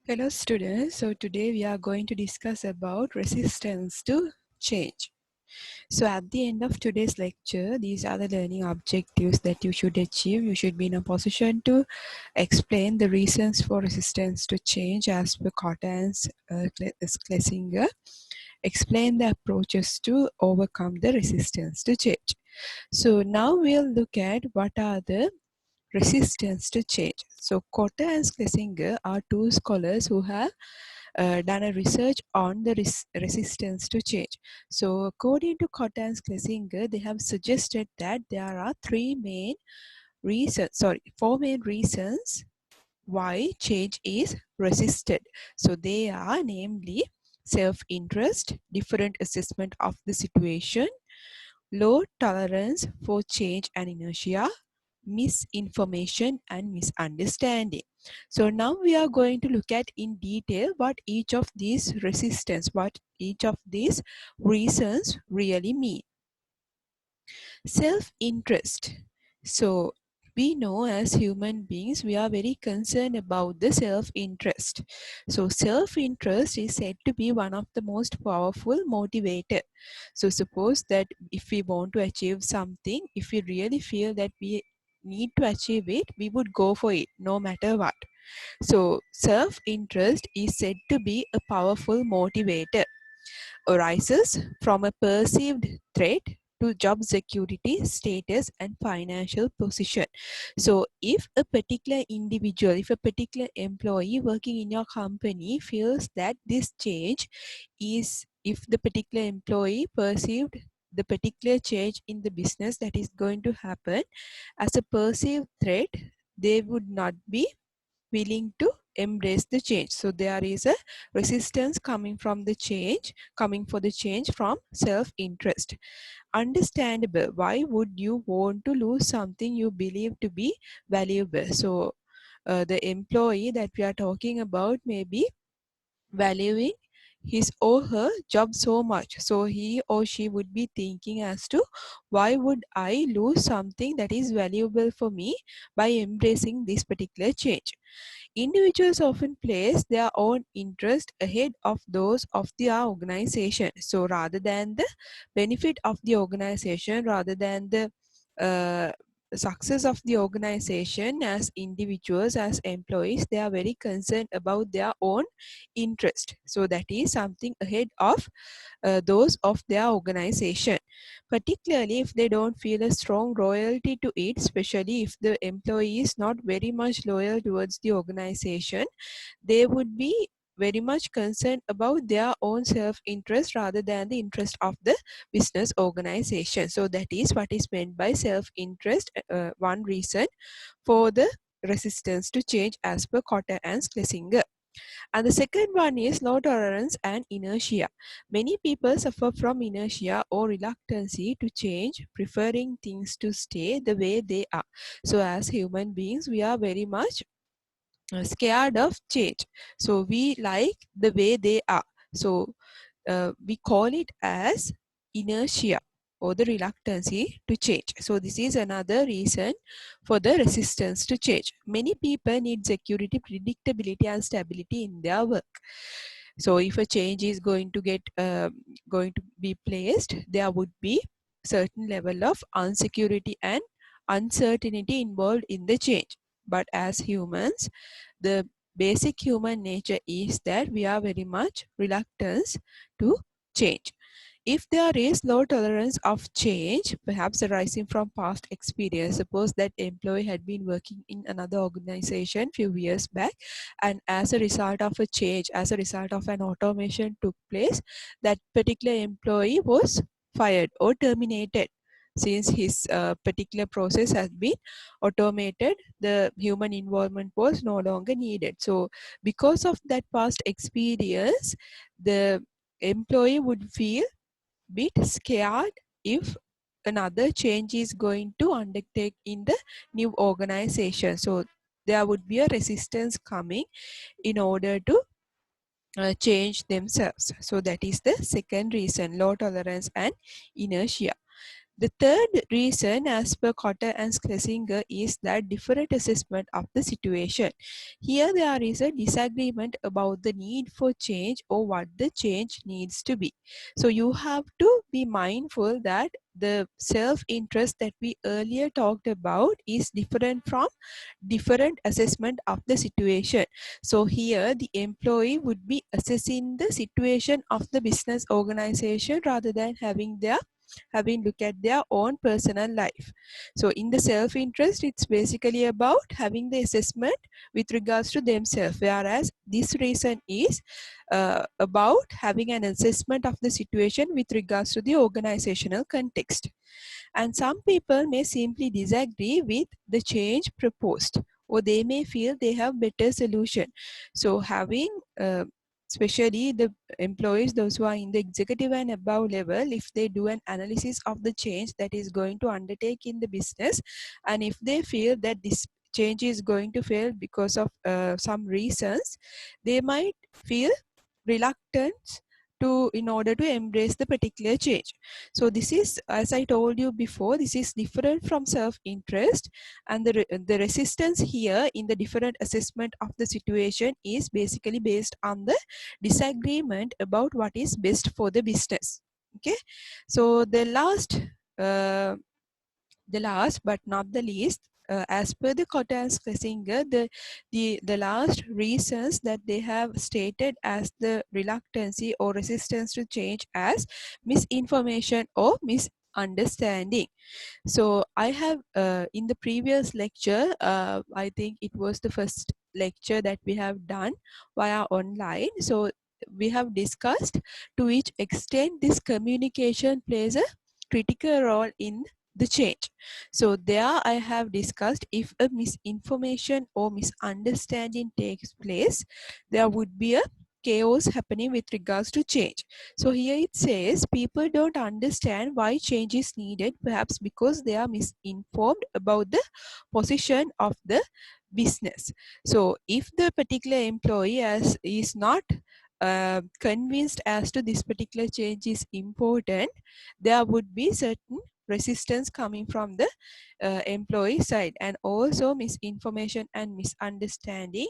Hello students, so today we are going to discuss about resistance to change. So at the end of today's lecture, these are the learning objectives that you should achieve. You should be in a position to explain the reasons for resistance to change as per Kotter and Schlesinger. Explain the approaches to overcome the resistance to change. So now we'll look at what are the resistance to change. So Kotter and Schlesinger are two scholars who have done a research on the resistance to change. So according to Kotter and Schlesinger, they have suggested that there are four main reasons why change is resisted. So they are namely self-interest, different assessment of the situation, low tolerance for change and inertia, misinformation and misunderstanding. So now we are going to look at in detail what each of these reasons really mean. Self-interest. So we know as human beings, we are very concerned about the self-interest. So self-interest is said to be one of the most powerful motivator. So suppose that if we want to achieve something, if we really feel that we need to achieve it, we would go for it no matter what. So self-interest is said to be a powerful motivator, arises from a perceived threat to job security, status, and financial position. So, if a particular individual, if a particular employee working in your company feels that this change is, if the particular employee perceived the particular change in the business that is going to happen as a perceived threat, they would not be willing to embrace the change. So there is a resistance coming for the change from self-interest. Understandable. Why would you want to lose something you believe to be valuable? So the employee that we are talking about may be valuing his or her job so much, so he or she would be thinking as to why would I lose something that is valuable for me by embracing this particular change. Individuals often place their own interest ahead of those of their organization. So rather than the benefit of the organization, rather than the uh, success of the organization, as individuals, as employees, they are very concerned about their own interest. So that is something ahead of those of their organization, particularly if they don't feel a strong loyalty to it, especially if the employee is not very much loyal towards the organization. They would be very much concerned about their own self-interest rather than the interest of the business organization. So that is what is meant by self-interest, one reason for the resistance to change as per Kotter and Schlesinger. And the second one is low tolerance and inertia. Many people suffer from inertia or reluctancy to change, preferring things to stay the way they are. So as human beings, we are very much scared of change. So we like the way they are. So we call it as inertia or the reluctancy to change. So this is another reason for the resistance to change. Many people need security, predictability and stability in their work. So if a change is going to be placed, there would be certain level of insecurity and uncertainty involved in the change. But as humans, the basic human nature is that we are very much reluctant to change. If there is low tolerance of change, perhaps arising from past experience, suppose that employee had been working in another organization few years back, and as a result of a change, as a result of an automation took place, that particular employee was fired or terminated. Since his particular process has been automated, the human involvement was no longer needed. So because of that past experience, the employee would feel bit scared if another change is going to undertake in the new organization. So there would be a resistance coming in order to change themselves. So that is the second reason, low tolerance and inertia. The third reason, as per Kotter and Schlesinger, is that different assessment of the situation. Here there is a disagreement about the need for change or what the change needs to be. So you have to be mindful that the self-interest that we earlier talked about is different from different assessment of the situation. So here the employee would be assessing the situation of the business organization rather than having look at their own personal life. So in the self-interest, it's basically about having the assessment with regards to themselves, whereas this reason is about having an assessment of the situation with regards to the organizational context. And some people may simply disagree with the change proposed, or they may feel they have better solution. So having especially the employees, those who are in the executive and above level, if they do an analysis of the change that is going to undertake in the business, and if they feel that this change is going to fail because of some reasons, they might feel reluctance to in order to embrace the particular change. So this is, as I told you before, this is different from self-interest, and the resistance here in the different assessment of the situation is basically based on the disagreement about what is best for the business. Okay, so uh, the last but not the least, as per the Kotter and Schlesinger, the last reasons that they have stated as the reluctancy or resistance to change as misinformation or misunderstanding. So I have in the previous lecture, I think it was the first lecture that we have done via online. So we have discussed to which extent this communication plays a critical role in the change. So there I have discussed if a misinformation or misunderstanding takes place, there would be a chaos happening with regards to change. So here it says people don't understand why change is needed, perhaps because they are misinformed about the position of the business. So if the particular employee is not convinced as to this particular change is important, there would be certain resistance coming from the employee side. And also misinformation and misunderstanding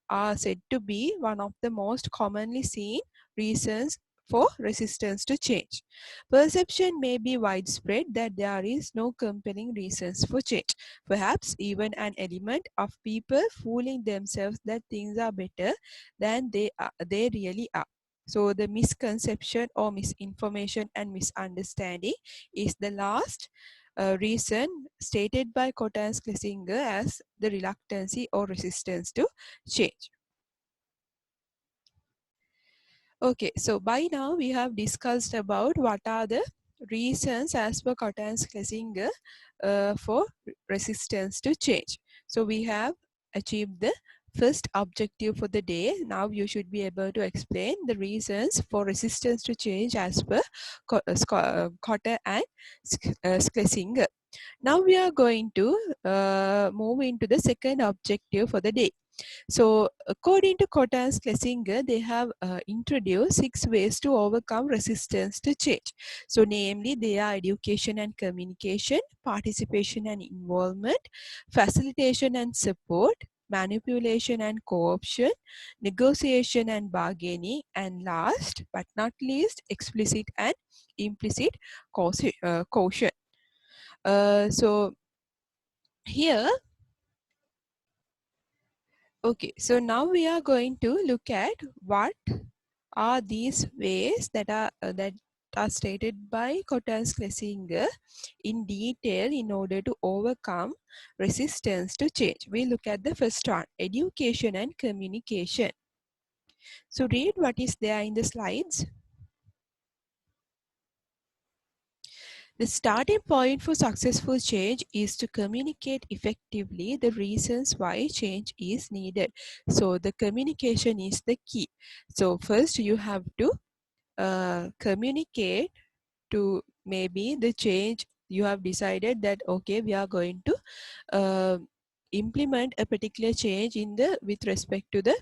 are said to be one of the most commonly seen reasons for resistance to change. Perception may be widespread that there is no compelling reasons for change. Perhaps even an element of people fooling themselves that things are better than they really are. So the misconception or misinformation and misunderstanding is the last reason stated by Kotter and Schlesinger as the reluctancy or resistance to change. Okay, so by now we have discussed about what are the reasons as per Kotter and Schlesinger for resistance to change. So we have achieved the first objective for the day. Now you should be able to explain the reasons for resistance to change as per Kotter and Schlesinger. Now we are going to move into the second objective for the day. So according to Kotter and Schlesinger, they have introduced 6 ways to overcome resistance to change. So namely, they are education and communication, participation and involvement, facilitation and support, manipulation and cooption, negotiation and bargaining, and last but not least, explicit and implicit coercion. So here, okay, so now we are going to look at what are these ways that are stated by Kotter and Schlesinger in detail in order to overcome resistance to change. We look at the first one, education and communication. So read what is there in the slides. The starting point for successful change is to communicate effectively the reasons why change is needed. So the communication is the key. So first you have to communicate to maybe the change you have decided that okay, we are going to implement a particular change in the with respect to the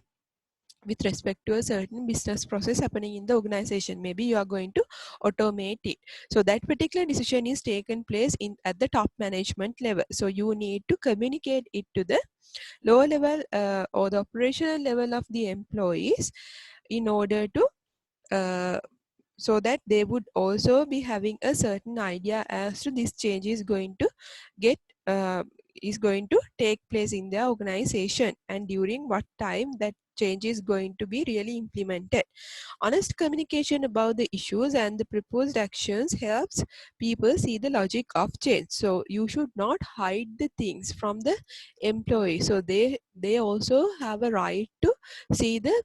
with respect to a certain business process happening in the organization. Maybe you are going to automate it. So that particular decision is taken place in at the top management level. So you need to communicate it to the lower level or the operational level of the employees in order to so that they would also be having a certain idea as to this change is going to get is going to take place in their organization and during what time that change is going to be really implemented. Honest communication about the issues and the proposed actions helps people see the logic of change. So you should not hide the things from the employee. So they also have a right to see the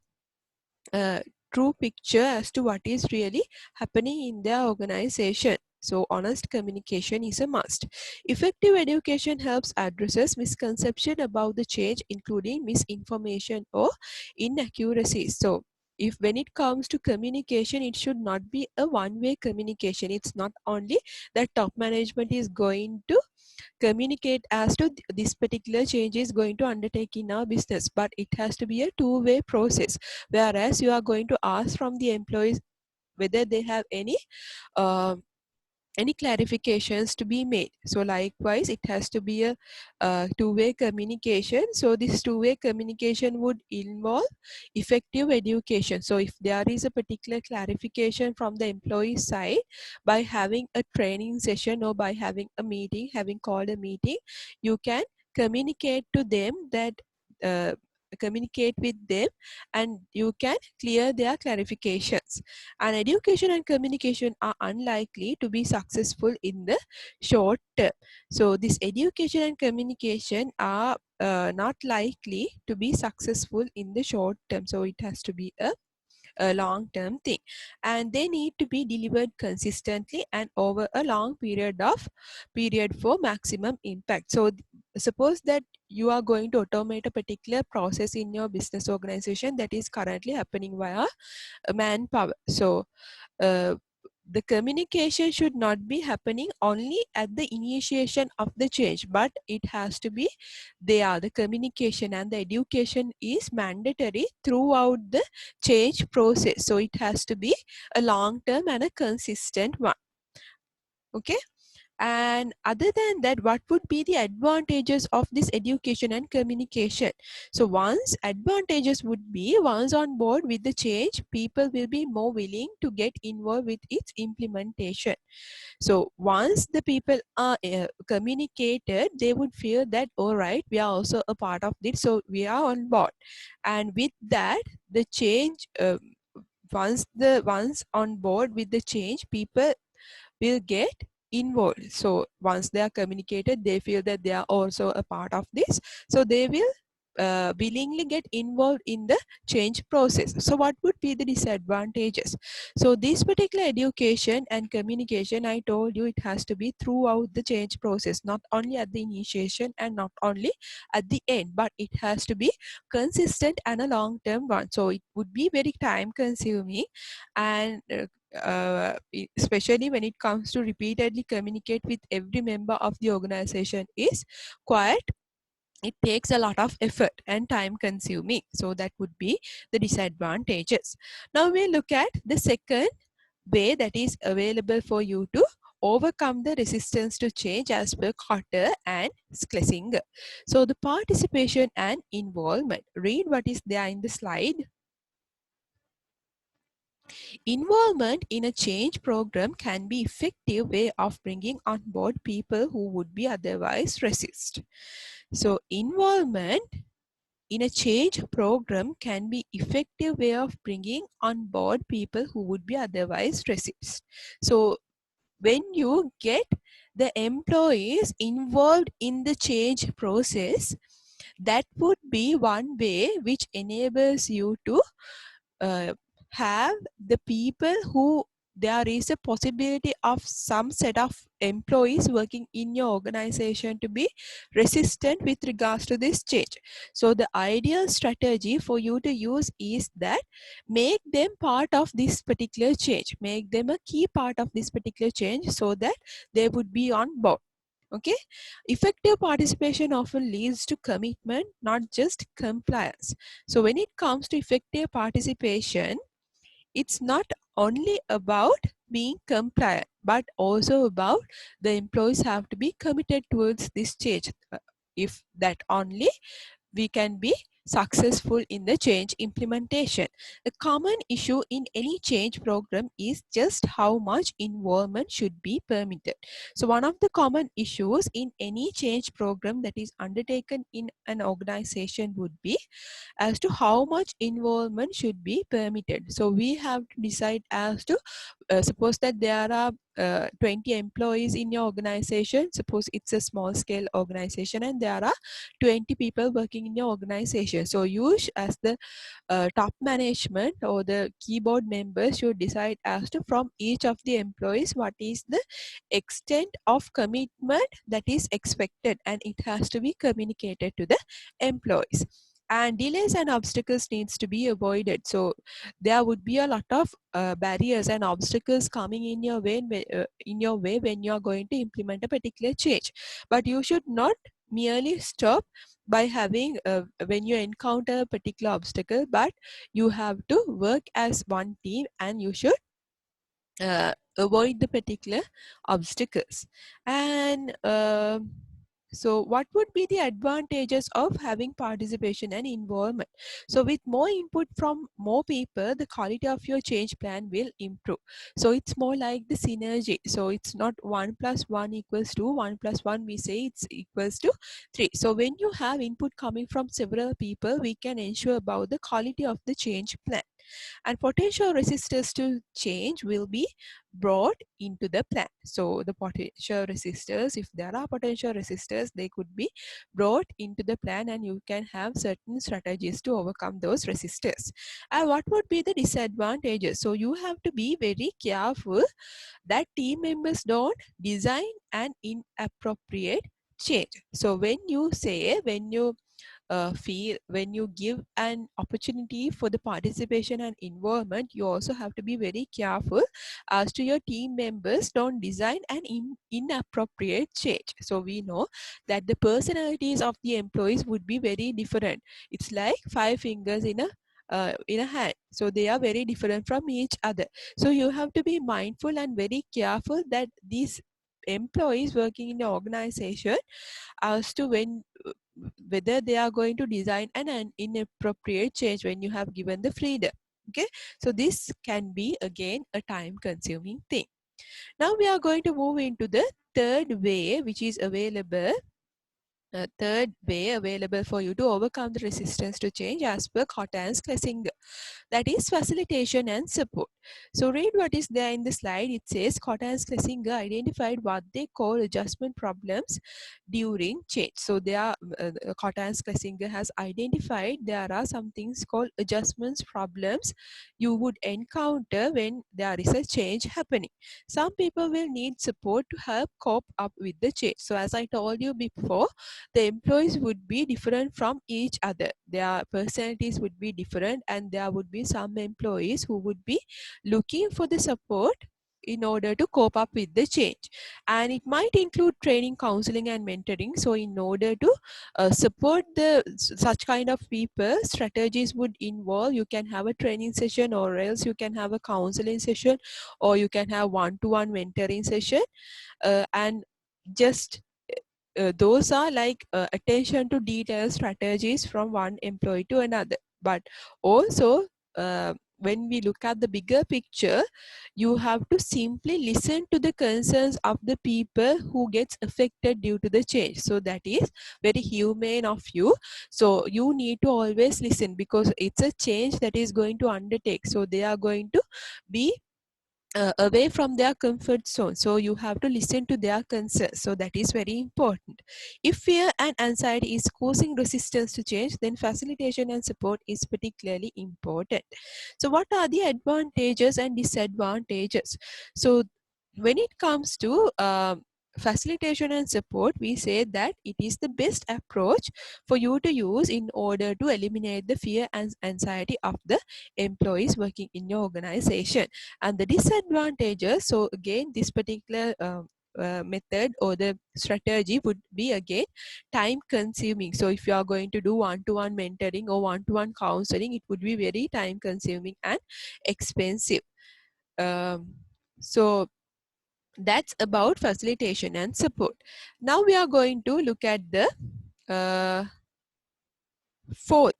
uh, true picture as to what is really happening in their organization. So honest communication is a must. Effective education helps addresses misconception about the change, including misinformation or inaccuracies. So if when it comes to communication, it should not be a one-way communication. It's not only that top management is going to communicate as to this particular change is going to undertake in our business, but it has to be a two-way process, whereas you are going to ask from the employees whether they have any clarifications to be made. So likewise, it has to be a two-way communication. So this two-way communication would involve effective education. So if there is a particular clarification from the employee side, by having a training session or by having a meeting, having called a meeting, you can communicate to them that uh, communicate with them and you can clear their clarifications. And education and communication are unlikely to be successful in the short term. So this education and communication are not likely to be successful in the short term. So it has to be a long term thing, and they need to be delivered consistently and over a long period for maximum impact. So suppose that you are going to automate a particular process in your business organization that is currently happening via manpower. So uh, the communication should not be happening only at the initiation of the change, but it has to be there. The communication and the education is mandatory throughout the change process. So it has to be a long term and a consistent one. Okay. And other than that, what would be the advantages of this education and communication? So once advantages would be, once on board with the change, people will be more willing to get involved with its implementation. So once the people are communicated, they would feel that, all right, we are also a part of this, so we are on board. And with that, the change, once on board with the change, people will get involved. So once they are communicated, they feel that they are also a part of this. So they will willingly get involved in the change process. So what would be the disadvantages? So this particular education and communication, I told you, it has to be throughout the change process, not only at the initiation and not only at the end, but it has to be consistent and a long-term one. So it would be very time consuming, and especially when it comes to repeatedly communicate with every member of the organization is quite, it takes a lot of effort and time consuming. So that would be the disadvantages. Now we look at the second way that is available for you to overcome the resistance to change as per Kotter and Schlesinger. So the participation and involvement. Read what is there in the slide. Involvement in a change program can be effective way of bringing on board people who would be otherwise resist. So involvement in a change program can be effective way of bringing on board people who would be otherwise resist. So when you get the employees involved in the change process, that would be one way which enables you to uh, have the people who, there is a possibility of some set of employees working in your organization to be resistant with regards to this change. So the ideal strategy for you to use is that make them part of this particular change, make them a key part of this particular change so that they would be on board. Okay, effective participation often leads to commitment, not just compliance. So when it comes to effective participation, it's not only about being compliant, but also about the employees have to be committed towards this change. If that only we can be successful in the change implementation. A common issue in any change program is just how much involvement should be permitted. So one of the common issues in any change program that is undertaken in an organization would be as to how much involvement should be permitted. So we have to decide as to suppose that there are 20 employees in your organization. Suppose it's a small scale organization and there are 20 people working in your organization. So you as the top management or the keyboard members should decide as to from each of the employees what is the extent of commitment that is expected, and it has to be communicated to the employees. And delays and obstacles needs to be avoided. So there would be a lot of barriers and obstacles coming in your way when you are going to implement a particular change, but you should not merely stop by having when you encounter a particular obstacle, but you have to work as one team and you should avoid the particular obstacles. And so what would be the advantages of having participation and involvement? So with more input from more people, the quality of your change plan will improve. So it's more like the synergy. So it's not 1 plus 1 equals to 1 plus 1, we say it's equals to 3. So when you have input coming from several people, we can ensure about the quality of the change plan, and potential resistors to change will be brought into the plan. So the potential resistors, if there are potential resistors, they could be brought into the plan and you can have certain strategies to overcome those resistors. And what would be the disadvantages? So you have to be very careful that team members don't design an inappropriate change. So when you feel when you give an opportunity for the participation and involvement, you also have to be very careful as to your team members don't design an inappropriate change. So we know that the personalities of the employees would be very different. It's like five fingers in a hand, so they are very different from each other. So you have to be mindful and very careful that these employees working in your organization as to whether they are going to design an inappropriate change when you have given the freedom. Okay, so this can be again a time consuming thing. Now we are going to move into the third way which is available, third way available for you to overcome the resistance to change as per Kotter and Schlesinger. That is facilitation and support. So read what is there in the slide. It says Kotter and Schlesinger identified what they call adjustment problems during change. So they are Kotter and Schlesinger has identified there are some things called adjustments problems you would encounter when there is a change happening. Some people will need support to help cope up with the change. So as I told you before, the employees would be different from each other. Their personalities would be different, and there would be some employees who would be looking for the support in order to cope up with the change, and it might include training, counseling and mentoring. So in order to support the such kind of people, strategies would involve you can have a training session, or else you can have a counseling session, or you can have one-to-one mentoring session, and just those are like attention to detail strategies from one employee to another. But also when we look at the bigger picture, you have to simply listen to the concerns of the people who gets affected due to the change. So that is very humane of you. So you need to always listen, because it's a change that is going to undertake, so they are going to be away from their comfort zone. So you have to listen to their concerns. So that is very important. If fear and anxiety is causing resistance to change, then facilitation and support is particularly important. So what are the advantages and disadvantages? So when it comes to facilitation and support, we say that it is the best approach for you to use in order to eliminate the fear and anxiety of the employees working in your organization. And the disadvantages, so again this particular method or the strategy would be again time consuming. So if you are going to do one-to-one mentoring or one-to-one counseling, it would be very time consuming and expensive. So that's about facilitation and support. Now we are going to look at the uh, fourth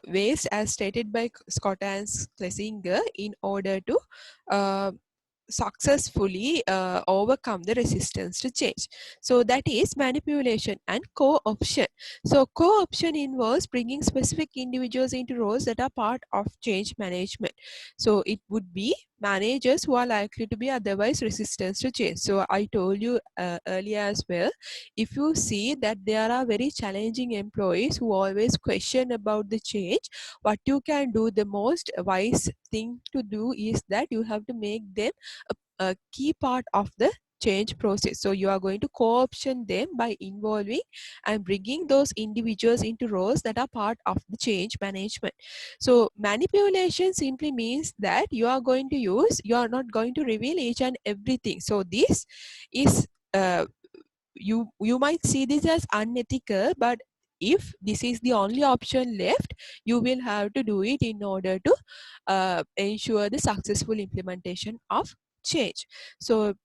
ways as stated by Kotter and Schlesinger in order to uh, successfully overcome the resistance to change. So that is manipulation and co-option. So co-option involves bringing specific individuals into roles that are part of change management. So it would be managers who are likely to be otherwise resistant to change. So I told you earlier as well, if you see that there are very challenging employees who always question about the change, what you can do, the most wise thing to do is that you have to make them a key part of the change process. So you are going to co-option them by involving and bringing those individuals into roles that are part of the change management. So manipulation simply means that you are not going to reveal each and everything. So this is you might see this as unethical, but if this is the only option left, you will have to do it in order to ensure the successful implementation of change. So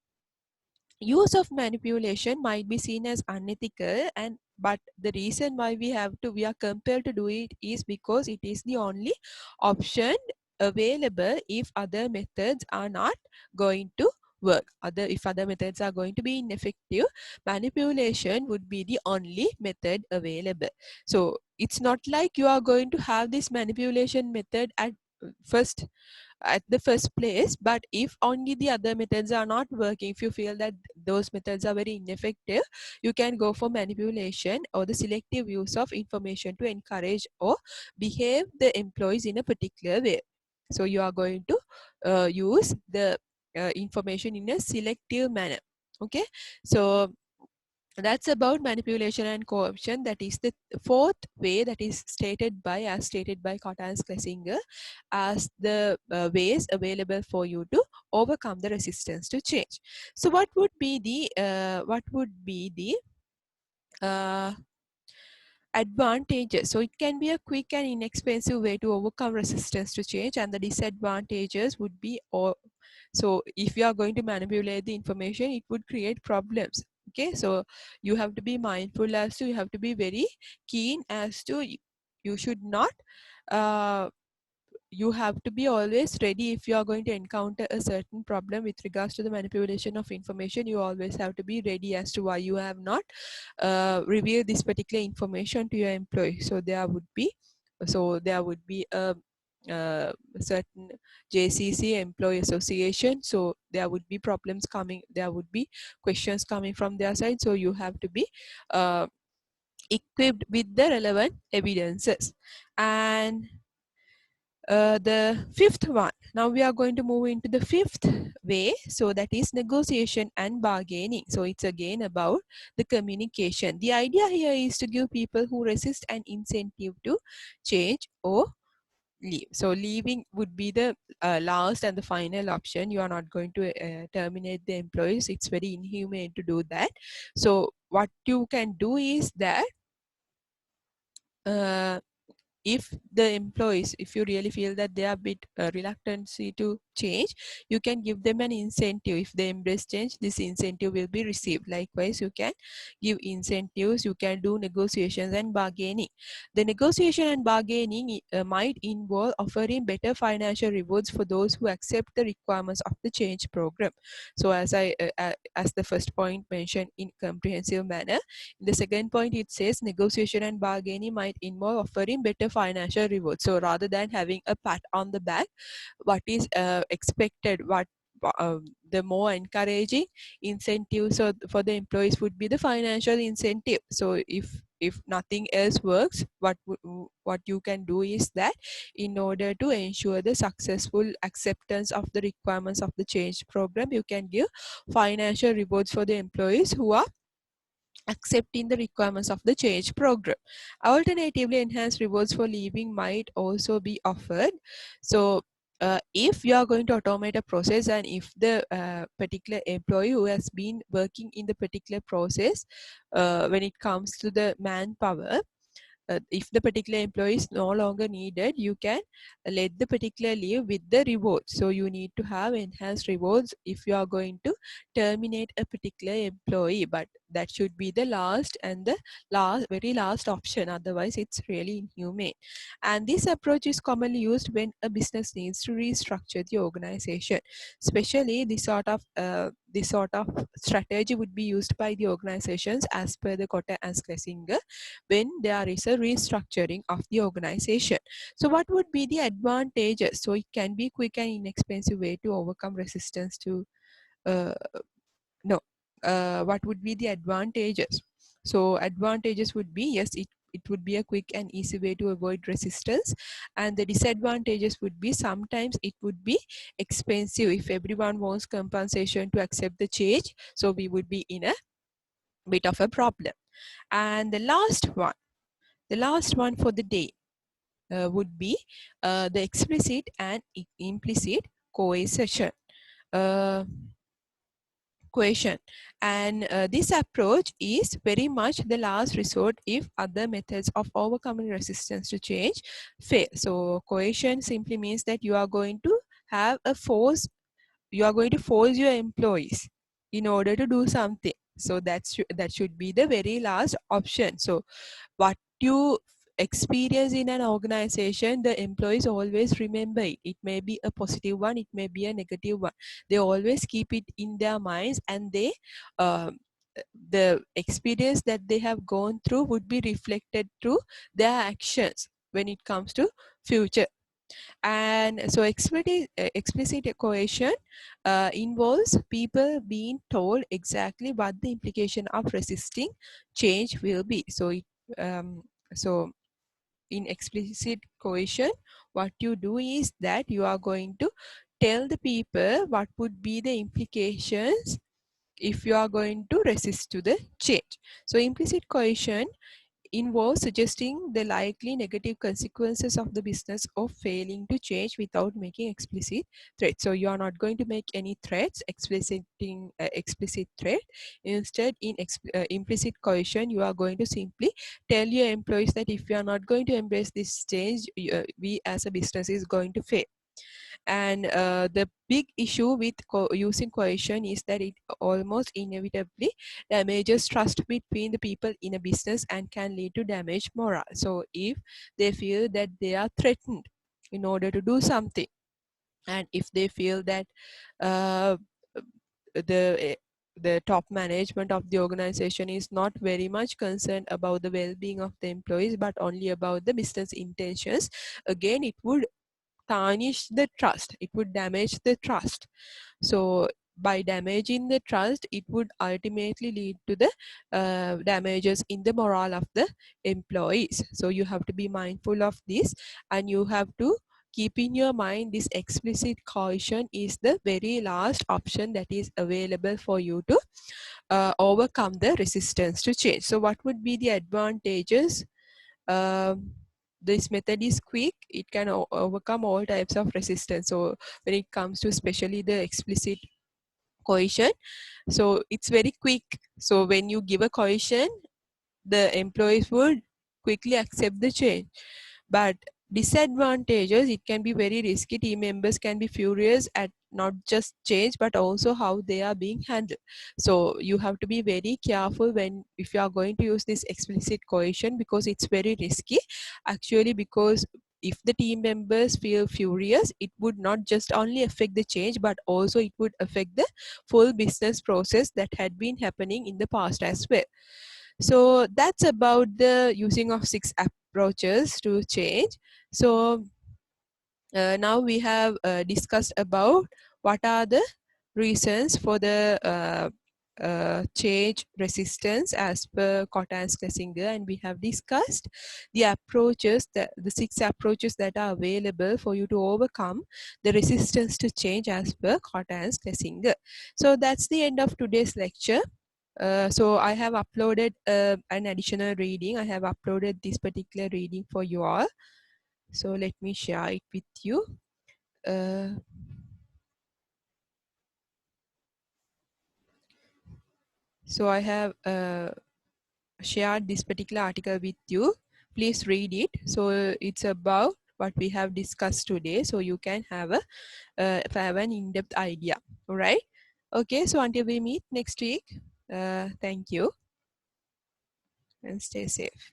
use of manipulation might be seen as unethical, and but the reason why we are compelled to do it is because it is the only option available if other methods are not going to work. If other methods are going to be ineffective, manipulation would be the only method available. So it's not like you are going to have this manipulation method first at the first place, but if only the other methods are not working, if you feel that those methods are very ineffective, you can go for manipulation or the selective use of information to encourage or behave the employees in a particular way. So you are going to use the information in a selective manner. Okay, so that's about manipulation and coercion. That is the fourth way that is as stated by Kotter and Schlesinger as the ways available for you to overcome the resistance to change. So what would be the uh, advantages? So it can be a quick and inexpensive way to overcome resistance to change, and the disadvantages would be so if you are going to manipulate the information, it would create problems. Okay, so you have to be mindful as to, you have to be very keen as to, you should not you have to be always ready. If you are going to encounter a certain problem with regards to the manipulation of information, you always have to be ready as to why you have not revealed this particular information to your employee. So there would be a certain JCC employee association, so there would be problems coming, there would be questions coming from their side, so you have to be uh, equipped with the relevant evidences. And the fifth one, now we are going to move into the fifth way, so that is negotiation and bargaining. So it's again about the communication. The idea here is to give people who resist an incentive to change or leave. So leaving would be the last and the final option. You are not going to terminate the employees. It's very inhumane to do that. So what you can do is that uh, if the employees, if you really feel that they are a bit reluctancy to change, you can give them an incentive. If they embrace change, this incentive will be received. Likewise, you can give incentives, you can do negotiations and bargaining. The negotiation and bargaining might involve offering better financial rewards for those who accept the requirements of the change program. So as the first point mentioned in comprehensive manner, in the second point it says negotiation and bargaining might involve offering better financial rewards. So rather than having a pat on the back, what is expected, what the more encouraging incentives for the employees would be the financial incentive. So if nothing else works, what you can do is that in order to ensure the successful acceptance of the requirements of the change program, you can give financial rewards for the employees who are accepting the requirements of the change program. Alternatively, enhanced rewards for leaving might also be offered. So if you are going to automate a process, and if the particular employee who has been working in the particular process, when it comes to the manpower, if the particular employee is no longer needed, you can let the particular leave with the rewards. So you need to have enhanced rewards if you are going to terminate a particular employee, but that should be the last and the very last option. Otherwise, it's really inhumane. And this approach is commonly used when a business needs to restructure the organization. Especially this sort of strategy would be used by the organizations as per the Kotter and Schlesinger when there is a restructuring of the organization. So what would be the advantages? So it can be quick and inexpensive way to overcome resistance to uh, no what would be the advantages? So advantages would be, yes, it would be a quick and easy way to avoid resistance, and the disadvantages would be sometimes it would be expensive if everyone wants compensation to accept the change, so we would be in a bit of a problem. And the last one for the day would be the explicit and implicit coercion. Uh, Coercion. And this approach is very much the last resort if other methods of overcoming resistance to change fail. So coercion simply means that you are going to have a force, you are going to force your employees in order to do something. So that should be the very last option. So what you experience in an organization, the employees always remember it. It may be a positive one, it may be a negative one. They always keep it in their minds, and they um, the experience that they have gone through would be reflected through their actions when it comes to future. And so explicit coercion involves people being told exactly what the implication of resisting change will be. So um, so in explicit coercion, what you do is that you are going to tell the people what would be the implications if you are going to resist to the change. So implicit coercion involves suggesting the likely negative consequences of the business of failing to change without making explicit threats. So you are not going to make any threats, explicit threat. Instead, in implicit coercion, you are going to simply tell your employees that if you are not going to embrace this change, we as a business is going to fail. And the big issue with using coercion is that it almost inevitably damages trust between the people in a business and can lead to damaged morale. So if they feel that they are threatened in order to do something, and if they feel that uh, the the top management of the organization is not very much concerned about the well-being of the employees but only about the business intentions, again it would tarnish the trust, it would damage the trust. So by damaging the trust, it would ultimately lead to the damages in the morale of the employees. So you have to be mindful of this, and you have to keep in your mind this explicit coercion is the very last option that is available for you to overcome the resistance to change. So what would be the advantages? um, this method is quick, it can overcome all types of resistance. So when it comes to especially the explicit coercion, so it's very quick. So when you give a coercion, the employees would quickly accept the change. But disadvantages, it can be very risky. Team members can be furious at not just change but also how they are being handled. So you have to be very careful when if you are going to use this explicit coercion, because it's very risky actually, because if the team members feel furious, it would not just only affect the change but also it would affect the full business process that had been happening in the past as well. So that's about the using of 6 approaches to change. So now we have discussed about what are the reasons for the change resistance as per Kotter and Schlesinger, and we have discussed the approaches, the 6 approaches that are available for you to overcome the resistance to change as per Kotter and Schlesinger. So that's the end of today's lecture. So I have uploaded an additional reading. I have uploaded this particular reading for you all. So let me share it with you. uh, so I have shared this particular article with you. Please read it. So it's about what we have discussed today, so you can have an in-depth idea. All right. Okay. So until we meet next week, thank you and stay safe.